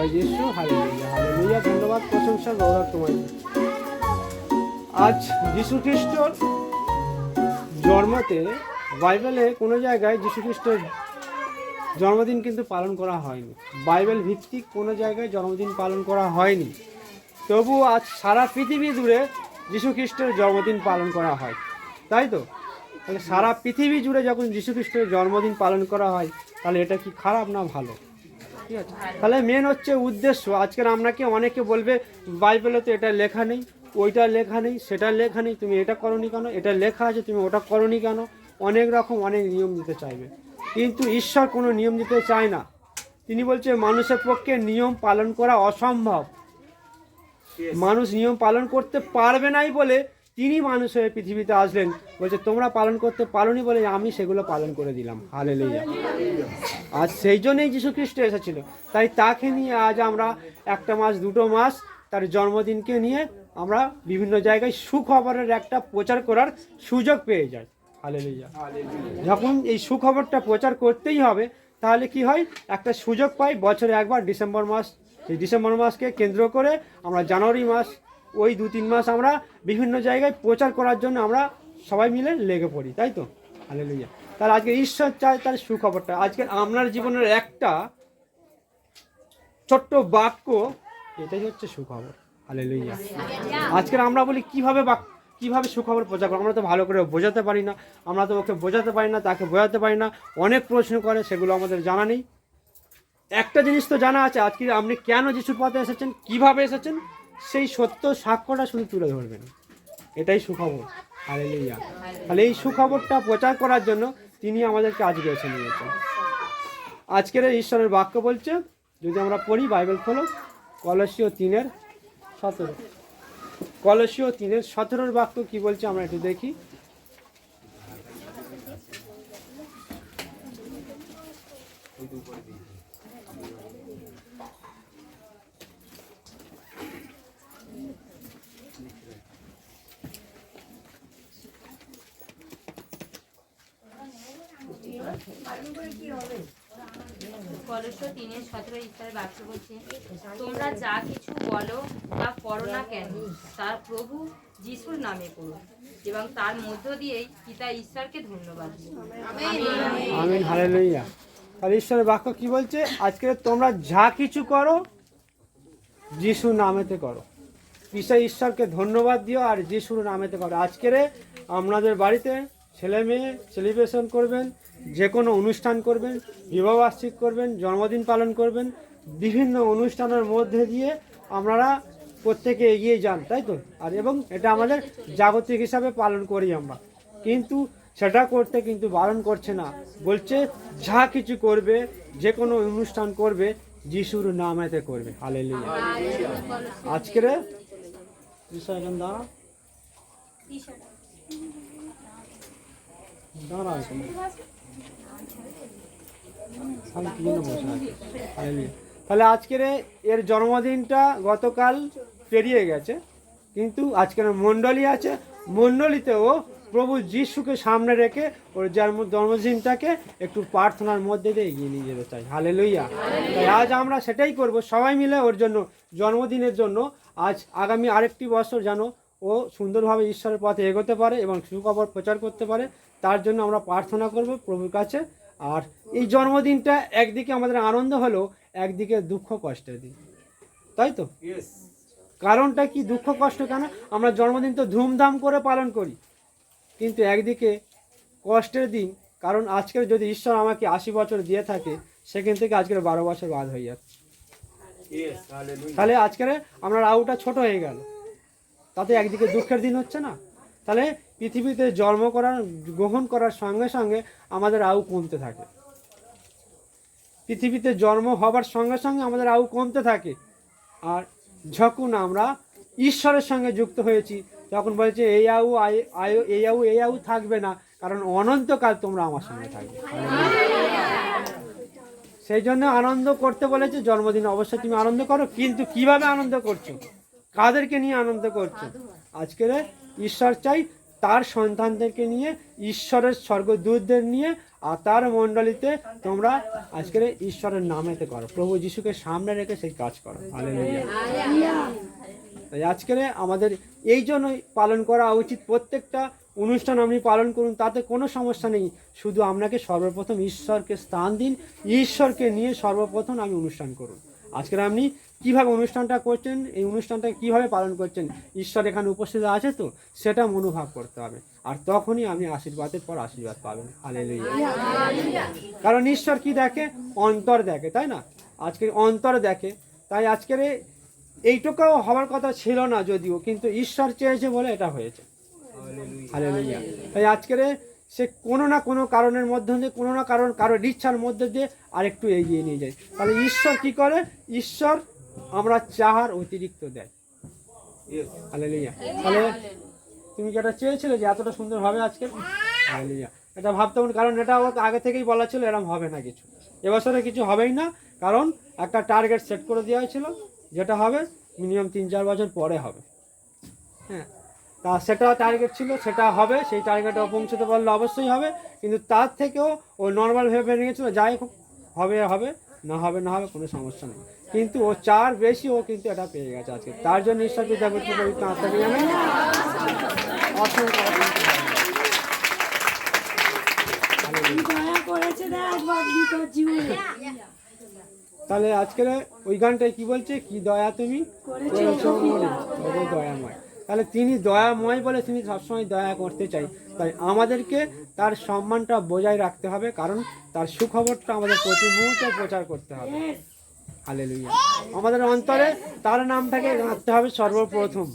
জয় যিশু, hallelujah hallelujah. ধন্যবাদ, প্রশংসা, গৌরব তোমায়। আজ যিশু খ্রিস্টর জন্মতে বাইবেলে কোনো জায়গায় যিশু খ্রিস্টের জন্মদিন কিন্তু পালন করা হয়নি। বাইবেল ভিত্তিক কোনো জায়গায় জন্মদিন পালন করা হয়নি। তবু আজ সারা পৃথিবী জুড়ে যিশু খ্রিস্টের জন্মদিন পালন করা হয়, তাই তো? তাহলে সারা পৃথিবী জুড়ে যখন যিশু খ্রিস্টের জন্মদিন পালন করা হয়, তাহলে এটা কি খারাপ না ভালো? ঠিক আছে, তাহলে মেন হচ্ছে উদ্দেশ্য। আজকের আপনাকে অনেকে বলবে বাইবেলে তো এটা লেখা নেই, ওইটা লেখা নেই, সেটা লেখা নেই, তুমি এটা করনি কেন, এটা লেখা আছে তুমি ওটা করনি কেন, অনেক রকম অনেক নিয়ম দিতে চাইবে। কিন্তু ঈশ্বর কোনো নিয়ম দিতে চায় না। তিনি বলছে মানুষের পক্ষে নিয়ম পালন করা অসম্ভব। মানুষ নিয়ম পালন করতে পারবে নাই বলে তিনি মানুষ হয়ে পৃথিবীতে আসলেন। বলছে তোমরা পালন করতে পারোনি বলে আমি সেগুলো পালন করে দিলাম। হালেলুয়া। আর সেই জন্যই যীশু খ্রিস্ট এসেছিল। তাই তাকে নিয়ে আজ আমরা একটা মাস দুটো মাস তার জন্মদিনকে নিয়ে আমরা বিভিন্ন জায়গায় সুখবরের একটা প্রচার করার সুযোগ পেয়ে যাই। হালেলুয়া। যখন এই সুখবরটা প্রচার করতেই হবে, তাহলে কি হয়, একটা সুযোগ পাই বছরে একবার ডিসেম্বর মাস। এই ডিসেম্বর মাসকে কেন্দ্র করে আমরা জানুয়ারি মাস, ওই 2-3 মাস আমরা বিভিন্ন জায়গায় প্রচার করার জন্য আমরা সবাই মিলে লেগে পড়ি, তাই তো? হালেলুয়া। তাহলে আজকে ঈশ্বর চায় তার সুখবরটা। আজকে আপনার জীবনের একটা ছোট্ট বাক্য, এটাই হচ্ছে সুখবর। হালেলুয়া। আজকের আমরা বলি কিভাবে সুখবর প্রচার করবো। আমরা তো ভালো করে বোঝাতে পারি না, আমরা তো ওকে বোঝাতে পারি না, তাকে বোঝাতে পারি না, অনেক প্রশ্ন করে, সেগুলো আমাদের জানা নেই। একটা জিনিস তো জানা আছে, আজকে আপনি কেন যিশুর পথে এসেছেন, কিভাবে এসেছেন, সেই সত্য সাক্ষ্যটা শুধু তুলে ধরবেন। এটাই সুখবর। হালেলুয়া। তাহলে এই সুখবরটা প্রচার করার জন্য তিনি আমাদেরকে আজকে এসে নিয়েছেন। আজকের ঈশ্বরের বাক্য বলছে, যদি আমরা পড়ি, বাইবেল খোলো, কলসীয় 3:17। কলসীয় 3:17 বাক্য কি বলছে আমরা একটু দেখি। কলস্য 3:17 ঈশ্বরের বাক্য বলছে, তোমরা যা কিছু বলো বা করো না কেন তার প্রভু যিশুর নামে করো, এবং তার মধ্য দিয়েই পিতা ঈশ্বরকে ধন্যবাদ দিও। আমিন। হালেলুয়া। আর ঈশ্বরের বাক্য কি বলছে, আজকে তোমরা যা কিছু করো যিশুর নামেতে করো, পিতা ঈশ্বরকে ধন্যবাদ দিও আর যিশুর নামেতে করো। আজকের আপনাদের বাড়িতে ছেলে মেয়ে সেলিব্রেশন করবেন, যে কোনো অনুষ্ঠান করবেন, বিবাহবার্ষিক করবেন, জন্মদিন পালন করবেন, বিভিন্ন অনুষ্ঠানের মধ্যে দিয়ে আপনারা প্রত্যেকে এগিয়ে যান, তাই তো? আর এবং এটা আমাদের জাগতিক হিসাবে পালন করি আমরা, কিন্তু সেটা করতে কিন্তু বারণ করছে না। বলছে যা কিছু করবে, যে কোনো অনুষ্ঠান করবে, যিশুর নামেতে করবে। হালেলুয়া। আজকের এখন দাঁড়া দাঁড়া তাহলে আজকের এর জন্মদিনটা গতকাল পেরিয়ে গেছে, কিন্তু আজকের মণ্ডলী আছে, মণ্ডলীতেও প্রভু যিশুকে সামনে রেখে ওর জন্মদিনটাকে একটু প্রার্থনার মধ্যে দিয়ে এগিয়ে নিয়ে যেতে চাই। হালেলুয়া। তাই আজ আমরা সেটাই করব, সবাই মিলে ওর জন্য, জন্মদিনের জন্য। আজ আগামী আরেকটি বছর যেন ও সুন্দরভাবে ঈশ্বরের পথে এগোতে পারে এবং সুখবর প্রচার করতে পারে, তার জন্য আমরা প্রার্থনা করব প্রভুর কাছে। আর এই জন্মদিনটা একদিকে আমাদের আনন্দ হলেও একদিকে দুঃখ কষ্টের দিন, তাই তো? কারণটা কি দুঃখ কষ্ট কেন? আমরা জন্মদিন তো ধুমধাম করে পালন করি, কিন্তু একদিকে কষ্টের দিন। কারণ আজকের যদি ঈশ্বর আমাকে 80 বছর দিয়ে থাকে, সেখান থেকে আজকের 12 বছর বাদ হয়ে যাচ্ছে। তাহলে আজকের আমরা আউটা ছোট হয়ে গেল, তাতে একদিকে দুঃখের দিন হচ্ছে না? তাহলে পৃথিবীতে জন্ম করার, গ্রহণ করার সঙ্গে সঙ্গে আমাদের আয়ু কমতে থাকে। পৃথিবীতে জন্ম হবার সঙ্গে সঙ্গে আমাদের আয়ু কমতে থাকে। আর যখন আমরা ঈশ্বরের সঙ্গে যুক্ত হয়েছি, তখন বলছে এই আয়ু থাকবে না, কারণ অনন্তকাল তোমরা আমার সঙ্গে থাকবে। সেই জন্য আনন্দ করতে বলেছে। জন্মদিন অবশ্যই তুমি আনন্দ করো, কিন্তু কিভাবে আনন্দ করছো, কাদেরকে নিয়ে আনন্দ করছো? আজকের ঈশ্বর চাই তার সন্তানদেরকে নিয়ে, ঈশ্বরের স্বর্গদূতদের নিয়ে আর তার মণ্ডলীতে তোমরা আজকের ঈশ্বরের নামেতে করো, প্রভু যিশুকে সামনে রেখে সেই কাজ করো। হালেলুয়া। তাই আজকের আমাদের এই জন্যই পালন করা উচিত। প্রত্যেকটা অনুষ্ঠান আপনি পালন করুন, তাতে কোনো সমস্যা নেই, শুধু আপনাকে সর্বপ্রথম ঈশ্বরকে স্থান দিন, ঈশ্বরকে নিয়ে সর্বপ্রথম আমি অনুষ্ঠান করুন। আজকের আপনি কিভাবে অনুষ্ঠানটা করছেন, এই অনুষ্ঠানটা কিভাবে পালন করছেন, ঈশ্বর এখানে উপস্থিত আছে তো, সেটা মনোভাব করতে হবে, আর তখনই আপনি আশীর্বাদের পর আশীর্বাদ পাবেন। হালেলুয়া। কারণ ঈশ্বর কি দেখে? অন্তর দেখে, তাই না? আজকে অন্তর দেখে। তাই আজকের এইটুকুও হওয়ার কথা ছিল না যদিও, কিন্তু ঈশ্বর চেয়েছে বলে এটা হয়েছে। হালেলুয়া। তাই আজকের সে কোনো না কোনো কারণের মধ্যে দিয়ে, কোনো না কারোর ইচ্ছার মধ্যে দিয়ে আরেকটু এগিয়ে নিয়ে যায়। তাহলে ঈশ্বর কি করে? ঈশ্বর আমরা চাহার অতিরিক্ত দেয়। হালেলুয়া। তাহলে তুমি কি এটা চেয়েছিলে যে এতটা সুন্দর হবে আজকে? হালেলুয়া। এটা ভাবতে হবে, কারণ এটা আমার আগে থেকেই বলা ছিল এরকম হবে না কিছু, এবছরে কিছু হবেই না, কারণ একটা টার্গেট সেট করে দেওয়া হয়েছিল, যেটা হবে মিনিমাম 3-4 বছর পরে হবে। হ্যাঁ, তা সেটা টার্গেট ছিল, সেটা হবে, সেই টার্গেটে পৌঁছতে পারলে অবশ্যই হবে, কিন্তু তার থেকেও ও নর্মাল ভেবে নিয়েছিল যাই হোক, হবে হবে, না হবে না হবে, কোনো সমস্যা নেই, কিন্তু ও চার বেশি ও কিন্তু এটা পেয়ে গেছে আজকে। তার জন্য ঈশ্বর পিতা পুত্র পবিত্র আত্মাকে জানেন অসংখ্য তাহলে আজকের ওই গানটাই কি বলছে? কি দয়া তুমি করেছো মনে, তবে দয়াময়। তাহলে তিনি দয়াময় বলে তিনি সবসময় দয়া করতে চাই। তাই আমাদেরকে তার সম্মানটা বজায় রাখতে হবে, কারণ তার সুখবরটা আমাদের প্রতি মুহূর্তে প্রচার করতে হবে। হালেলুয়া। আমাদের অন্তরে তার নামটাকে রাখতে হবে সর্বপ্রথম।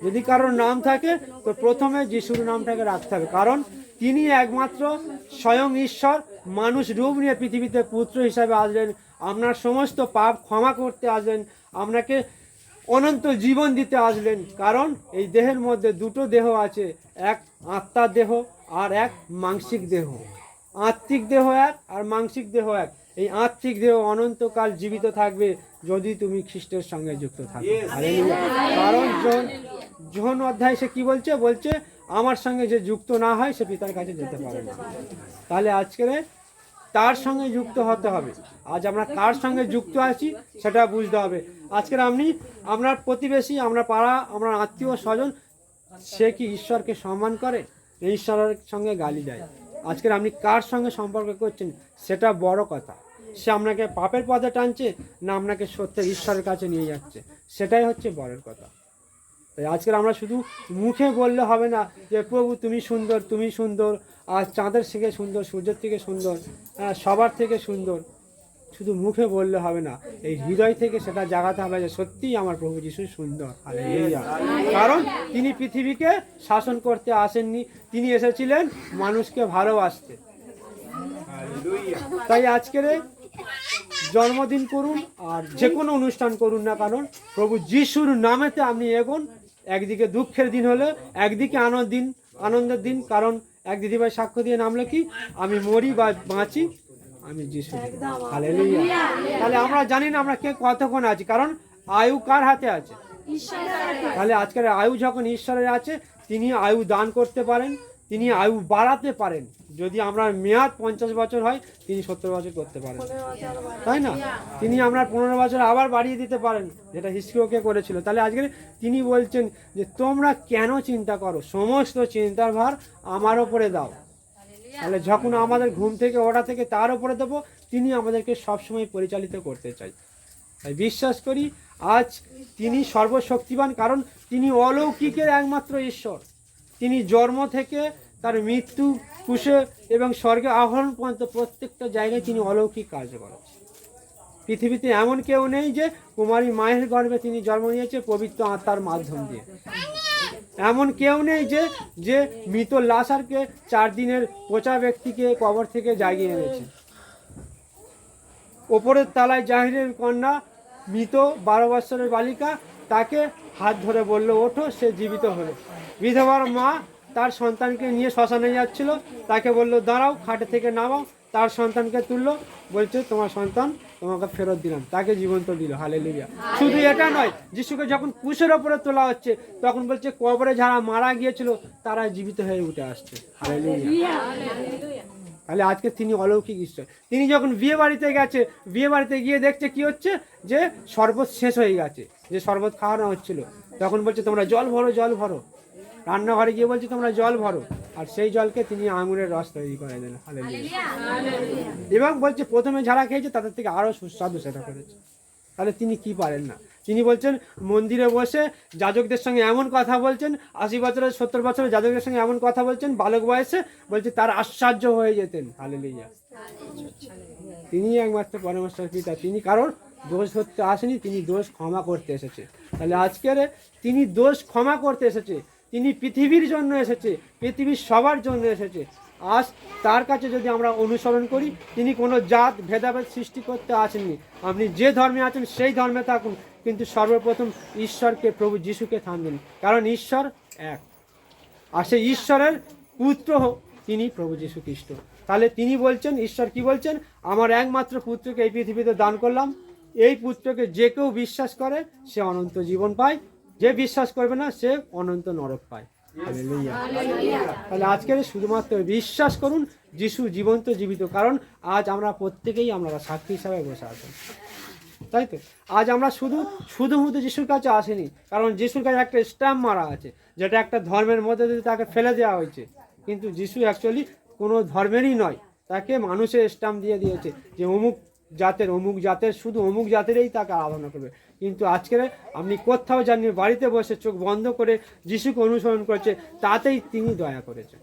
যদি কারোর নাম থাকে তো প্রথমে যিশুর নামটাকে রাখতে হবে, কারণ তিনি একমাত্র স্বয়ং ঈশ্বর মানুষ রূপ নিয়ে পৃথিবীতে পুত্র হিসাবে আসলেন, আপনার সমস্ত পাপ ক্ষমা করতে আসলেন, আপনাকে অনন্ত জীবন দিতে আসলেন। কারণ এই দেহের মধ্যে দুটো দেহ আছে, এক আত্মার দেহ আর এক মাংসিক দেহ। আত্মিক দেহ এক আর মাংসিক দেহ এক। এই আত্মিক দেহ অনন্তকাল জীবিত থাকবে যদি তুমি খ্রিস্টের সঙ্গে যুক্ত থাকো। কারণ যোহন অধ্যায় সে কি বলছে? বলছে আমার সঙ্গে যে যুক্ত না হয় সে পিতার কাছে যেতে পারে না। তাহলে আজকের তার সঙ্গে যুক্ত হতে হবে। আজ আমরা কার সঙ্গে যুক্ত আছি সেটা বুঝতে হবে। আজকের আপনার প্রতিবেশী, আমরা পাড়া, আমরা আত্মীয় স্বজন, সে কি ঈশ্বরকে সম্মান করে? ঈশ্বরের সঙ্গে গালি দেয়। আজকের আপনি কার সঙ্গে সম্পর্ক করছেন সেটা বড় কথা। সে আপনাকে পাপের পথে টানছে না আপনাকে সত্যের ঈশ্বরের কাছে নিয়ে যাচ্ছে, সেটাই হচ্ছে বড় কথা। তাই আজকের আমরা শুধু মুখে বললে হবে না যে প্রভু তুমি সুন্দর, তুমি সুন্দর, আর চাঁদের থেকে সুন্দর, সূর্যের থেকে সুন্দর, সবার থেকে সুন্দর, শুধু মুখে বললে হবে না, এই হৃদয় থেকে সেটা জাগাতে হবে যে সত্যিই আমার প্রভু যিশু সুন্দর। হালেলুয়া। কারণ তিনি পৃথিবীকে শাসন করতে আসেননি, তিনি এসেছিলেন মানুষকে ভালোবাসতে। তাই আজকের জন্মদিন করুন আর যে কোনো অনুষ্ঠান করুন না, কারণ প্রভু যিশুর নামেতে আপনি এগোন। একদিকে দুঃখের দিন হলে একদিকে আনন্দের দিন, কারণ এক দিদিভাই সাক্ষ্য দিয়ে নামলো কি, আমি মরি বা বাঁচি আমি যিশু। হালেলুয়া। তাহলে আমরা জানি না আমরা কে কতক্ষণ আছি, কারণ আয়ু কার হাতে আছে? তাহলে আজকের আয়ু যখন ঈশ্বরের আছে, তিনি আয়ু দান করতে পারেন, তিনি আয়ু বাড়াতে পারেন। যদি আমরা মেয়াদ 50 বছর হয়, তিনি 70 বছর করতে পারেন, তাই না? তিনি আমরা 15 বছর আবার বাড়িয়ে দিতে পারেন, যেটা হিস্ট্রিওকে করেছিল। তাহলে আজকে তিনি বলছেন যে তোমরা কেন চিন্তা করো, সমস্ত চিন্তার ভার আমার ওপরে দাও। তাহলে যখন আমাদের ঘুম থেকে ওঠা থেকে তার উপরে দেবো, তিনি আমাদেরকে সবসময় পরিচালিত করতে চাই। তাই বিশ্বাস করি আজ তিনি সর্বশক্তিমান, কারণ তিনি অলৌকিকের একমাত্র ঈশ্বর। তিনি জন্ম থেকে তার মৃত্যু, কুশে এবং স্বর্গে আহরণ পর্যন্ত প্রত্যেকটা জায়গায় তিনি অলৌকিক কাজ করেছেন। পৃথিবীতে এমন কেউ নেই যে কুমারী মায়ের গর্ভে তিনি জন্ম নিয়েছে পবিত্র আত্মার মাধ্যম দিয়ে। এমন কেউ নেই যে মৃত লাশারকে 4 দিনের পচা ব্যক্তিকে কবর থেকে জাগিয়ে এনেছে। ওপরের তলায় জাহিরের কন্যা, মৃত 12 বছরের বালিকা, তাকে হাত ধরে বলল ওঠো, সে জীবিত হলো। বিধবার মা তার সন্তানকে নিয়ে শ্মশানে যাচ্ছিল, তাকে বলল দাঁড়াও, খাটে থেকে নামাও, তার সন্তানকে তুললো, বলছে তোমার সন্তান তোমাকে ফেরত দিলাম, তাকে জীবন্ত দিল। হালেলুয়া। শুধু এটা নয়, যিশুকে যখন ক্রুশের ওপরে তোলা হচ্ছে তখন বলছে কবরে যারা মারা গিয়েছিল তারা জীবিত হয়ে উঠে আসছে। হালেলুয়া। তাহলে আজকে তিনি অলৌকিক ঈশ্বর। তিনি যখন বিয়ে বাড়িতে গেছে, বিয়ে বাড়িতে গিয়ে দেখছে কি হচ্ছে, যে শরবত শেষ হয়ে গেছে, যে শরবত খাওয়ানো হচ্ছিল, তখন বলছে তোমরা জল ভরো, জল ভরো। রান্নাঘরে গিয়ে বলছে তোমরা জল ভরো, আর সেই জলকে তিনি আঙুরের রস তৈরি করে দিলেন। হালেলুয়া। এবং বলছে প্রথমে যারা খেয়েছে তাদের থেকে আরও সুস্বাদু সেটা করেছে। তাহলে তিনি কি পারেন না? তিনি বলছেন মন্দিরে বসে যাজকদের সঙ্গে এমন কথা বলছেন, 80 বছরের 70 বছরের যাজকদের সঙ্গে এমন কথা বলছেন, বালক বয়সে বলছে তার আশ্চর্য হয়ে যেতেন। হালেলুয়া। তিনি একমাত্র পরমেশ্বর পিতা, তিনি কারোর দোষ ধরতে আসেনি, তিনি দোষ ক্ষমা করতে এসেছে। তাহলে আজকের তিনি দোষ ক্ষমা করতে এসেছে, তিনি পৃথিবীর জন্য এসেছে, পৃথিবীর সবার জন্য এসেছে। আজ তার কাছে যদি আমরা অনুসরণ করি, তিনি কোনো জাত ভেদাভেদ সৃষ্টি করতে আসেননি। আপনি যে ধর্মে আছেন সেই ধর্মে থাকুন, কিন্তু সর্বপ্রথম ঈশ্বরকে, প্রভু যিশুকে থামবেন, কারণ ঈশ্বর এক। আর সেই ঈশ্বরের পুত্র তিনি প্রভু যীশু খ্রিস্ট। তাহলে তিনি বলছেন, ঈশ্বর কি বলছেন, আমার একমাত্র পুত্রকে এই পৃথিবীতে দান করলাম, এই পুত্রকে যে কেউ বিশ্বাস করে সে অনন্ত জীবন পায়, যে বিশ্বাস করবে না সে অনন্ত নরক পায়। হালেলুয়া। তাহলে আজকে শুধুমাত্র বিশ্বাস করুন, যিশু জীবন্ত জীবিত। কারণ আজ আমরা প্রত্যেকেই আমরা সাক্ষী হিসাবে বসে আছেন, তাই তো? আজ আমরা শুধুমাত্র যিশুর কাছে আসেনি, কারণ যিশুর কাছে একটা স্ট্যাম্প মারা আছে, যেটা একটা ধর্মের মধ্যে দিয়ে তাকে ফেলে দেওয়া হয়েছে। কিন্তু যিশু অ্যাকচুয়ালি কোনো ধর্মেরই নয়, তাকে মানুষের স্ট্যাম্প দিয়ে দিয়েছে যে অমুক জাতের শুধু অমুক জাতেরই তাকে আরাধনা করবে। কিন্তু আজকে আপনি কোথাও জানিয়ে বাড়িতে বসে চোখ বন্ধ করে যিশুকে অনুসরণ করেছে, তাতেই তিনি দয়া করেছেন।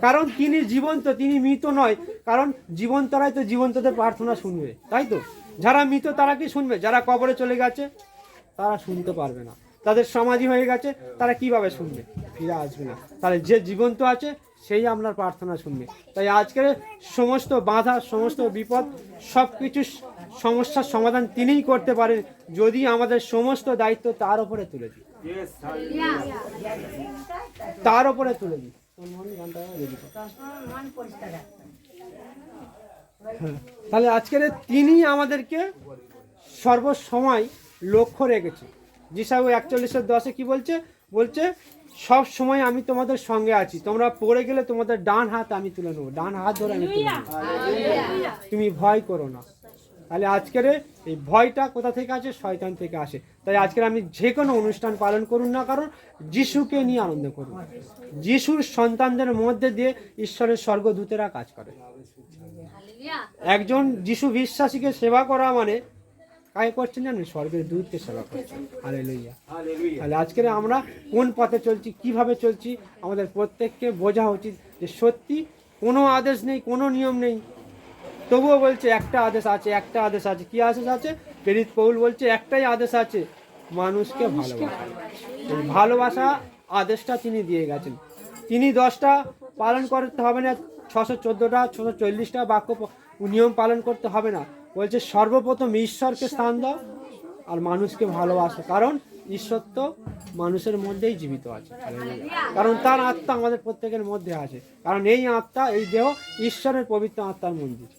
কারণ তিনি জীবন্ত, তিনি মৃত নয়। কারণ জীবন্তরাই তো জীবন্তদের প্রার্থনা শুনবে, তাই তো? যারা মৃত তারা কি শুনবে? যারা কবরে চলে গেছে তারা শুনতে পারবে না, তাদের সমাধি হয়ে গেছে, তারা কিভাবে শুনবে? ফিরে আসবে না। তাহলে যে জীবন্ত আছে সেই আপনার প্রার্থনা শুনবে। তাই আজকের সমস্ত বাধা, সমস্ত বিপদ, সব কিছু সমস্যার সমাধান তিনিই করতে পারেন, যদি আমাদের সমস্ত দায়িত্ব তার উপরে তুলে দিই, তার উপরে তুলে দিই। তাহলে আজকের তিনি আমাদেরকে সর্বসময় লক্ষ্য রেখেছে। যিশাউ 41:10 কি বলছে? বলছে সব সময় আমি তোমাদের সঙ্গে আছি, তোমরা পড়ে গেলে তোমাদের ডান হাত আমি তুলে নেবো, ডান হাত ধরে আমি তুলে নেবো, তুমি ভয় করো না। তাহলে আজকের এই ভয়টা কোথা থেকে আসে? শয়তান থেকে আসে। তাই আজকের আমি যে কোনো অনুষ্ঠান পালন করুন না, কারণ যিশুকে নিয়ে আনন্দ করুন। যিশুর সন্তানদের মধ্যে দিয়ে ঈশ্বরের স্বর্গদূতেরা কাজ করে। একজন যিশু বিশ্বাসীকে সেবা করা মানে কাকে করছেন জানেন? স্বর্গের দূতকে সেবা করছেন। হালেলুয়া। তাহলে আজকের আমরা কোন পথে চলছি, কিভাবে চলছি, আমাদের প্রত্যেককে বোঝা উচিত যে সত্যি কোনো আদেশ নেই, কোনো নিয়ম নেই, তবুও বলছে একটা আদেশ আছে, একটা আদেশ আছে। কি আদেশ আছে? প্রেরিত পৌল বলছে একটাই আদেশ আছে, মানুষকে ভালোবাসা। এই ভালোবাসা আদেশটা তিনি দিয়ে গেছেন। তিনি 10টা পালন করতে হবে না, 614টা 640টা বাক্য নিয়ম পালন করতে হবে না। বলছে সর্বপ্রথম ঈশ্বরকে স্থান দাও আর মানুষকে ভালোবাসো, কারণ ঈশ্বর তো মানুষের মধ্যেই জীবিত আছে। কারণ তার আত্মা আমাদের প্রত্যেকের মধ্যে আছে, কারণ এই আত্মা, এই দেহ ঈশ্বরের পবিত্র আত্মার মন্দির।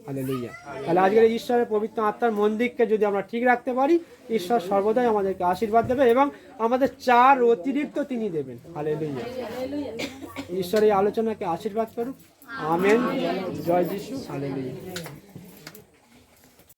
হালেলুয়া। তাহলে আজকের ঈশ্বরের পবিত্র আত্মার মন্দিরকে যদি আমরা ঠিক রাখতে পারি, ঈশ্বর সর্বদাই আমাদেরকে আশীর্বাদ দেবে এবং আমাদের চার অতিরিক্ত তিনি দেবেন। হালেলুয়া। ঈশ্বর এই আলোচনাকে আশীর্বাদ করুক। আমেন। জয় যিশু। হালেলুয়া।